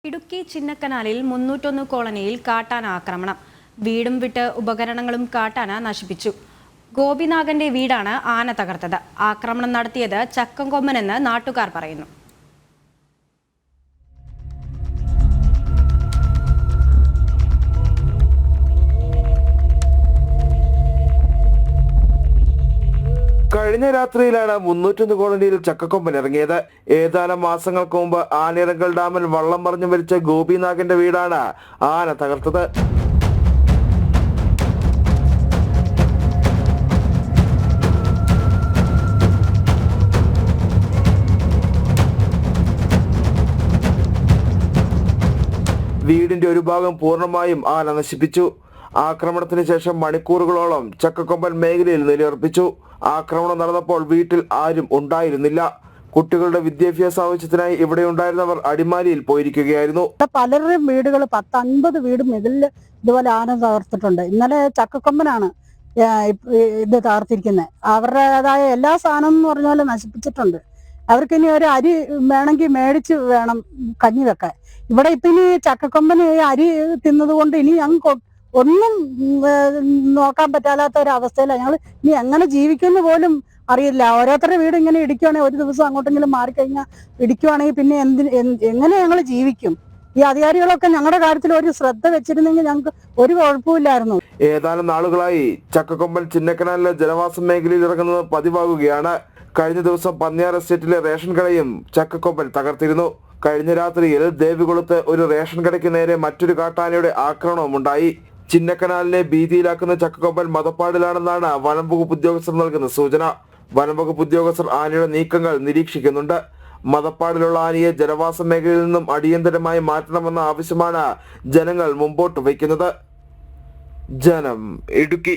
ഇടുക്കി ചിന്നക്കനാലിൽ 301 കോളനിയിൽ കാട്ടാന ആക്രമണം. വീടും വിട്ട് ഉപകരണങ്ങളും കാട്ടാന നശിപ്പിച്ചു. ഗോപിനാഗന്റെ വീടാണ് ആന തകർത്തത്. ആക്രമണം നടത്തിയത് ചക്കംകൊമ്പനെന്ന് നാട്ടുകാർ പറയുന്നു. കഴിഞ്ഞ രാത്രിയിലാണ് 301 കോളനിയിൽ ചക്കക്കൊമ്പൻ ഇറങ്ങിയത്. ഏതാനും മാസങ്ങൾക്ക് മുമ്പ് ആനിറങ്കൽ ഡാമിൽ വള്ളം മറിഞ്ഞു മരിച്ച ഗോപിനാഗന്റെ വീടാണ് ആന തകർത്തത്. വീടിന്റെ ഒരു ഭാഗം പൂർണ്ണമായും ആന നശിപ്പിച്ചു. ആക്രമണത്തിന് ശേഷം മണിക്കൂറുകളോളം ചക്കക്കൊമ്പൻ മേഖലയിൽ നിലയുറപ്പിച്ചു. ആക്രമണം നടന്നപ്പോൾ വീട്ടിൽ ആരും ഉണ്ടായിരുന്നില്ല. കുട്ടികളുടെ വിദ്യാഭ്യാസ ആവശ്യത്തിനായി ഇവിടെ ഉണ്ടായിരുന്നവർ അടിമാലിയിൽ പോയിരിക്കുകയായിരുന്നു. പലരുടെയും വീടുകൾ 10-50 വീട് മുകളിൽ ഇതുപോലെ ആന തകർത്തിട്ടുണ്ട്. ഇന്നലെ ചക്കക്കൊമ്പനാണ് ഇത് തകർത്തിരിക്കുന്നത്. അവരുടേതായ എല്ലാ സാധനവും എന്ന് പറഞ്ഞ പോലെ നശിപ്പിച്ചിട്ടുണ്ട്. അവർക്ക് ഇനി ഒരു അരി വേണമെങ്കിൽ മേടിച്ച് വേണം കഞ്ഞി വെക്കാൻ. ഇവിടെ ഇപ്പൊ ഇനി ചക്കക്കൊമ്പന് അരി തിന്നത് കൊണ്ട് ഇനി ഞങ്ങൾക്ക് ഒന്നും നോക്കാൻ പറ്റാത്ത ഒരു അവസ്ഥയിലാണ് ഞങ്ങൾ. ഇനി എങ്ങനെ ജീവിക്കുമെന്ന് പോലും അറിയില്ല. ഓരോരുത്തരുടെ വീട് ഇങ്ങനെ ഇടിക്കുവാണെങ്കിൽ ഒരു ദിവസം അങ്ങോട്ടെങ്കിലും മാറിക്കഴിഞ്ഞാൽ ഇടിക്കുവാണെങ്കിൽ പിന്നെ എങ്ങനെ ഞങ്ങൾ ജീവിക്കും? ഈ അധികാരികളൊക്കെ ഞങ്ങളുടെ കാര്യത്തിൽ ഒരു ശ്രദ്ധ വെച്ചിരുന്നെങ്കിൽ ഞങ്ങൾക്ക് ഒരു കുഴപ്പമില്ലായിരുന്നു. ഏതാനും നാളുകളായി ചക്കക്കൊമ്പൻ ചിന്നക്കനാലിലെ ജനവാസ മേഖലയിൽ ഇറങ്ങുന്നത് പതിവാകുകയാണ്. കഴിഞ്ഞ ദിവസം പന്നിയാർ എസ്റ്റേറ്റിലെ റേഷൻ കടയും ചക്കക്കൊമ്പൻ തകർത്തിരുന്നു. കഴിഞ്ഞ രാത്രിയിൽ ദേവികുളത്ത് ഒരു റേഷൻ കടയ്ക്ക് നേരെ മറ്റൊരു കാട്ടാനയുടെ ആക്രമണവും ഉണ്ടായി. ചിന്നക്കനാലിനെ ഭീതിയിലാക്കുന്ന ചക്കക്കൊമ്പൻ മതപ്പാടിലാണെന്നാണ് വനംവകുപ്പ് ഉദ്യോഗസ്ഥർ നൽകുന്ന സൂചന. വനംവകുപ്പ് ഉദ്യോഗസ്ഥർ ആനയുടെ നീക്കങ്ങൾ നിരീക്ഷിക്കുന്നുണ്ട്. മതപ്പാടിലുള്ള ആനയെ ജനവാസ മേഖലയിൽ നിന്നും അടിയന്തരമായി മാറ്റണമെന്ന ആവശ്യമാണ് ജനങ്ങൾ മുമ്പോട്ട് വയ്ക്കുന്നത്. ജനം, ഇടുക്കി.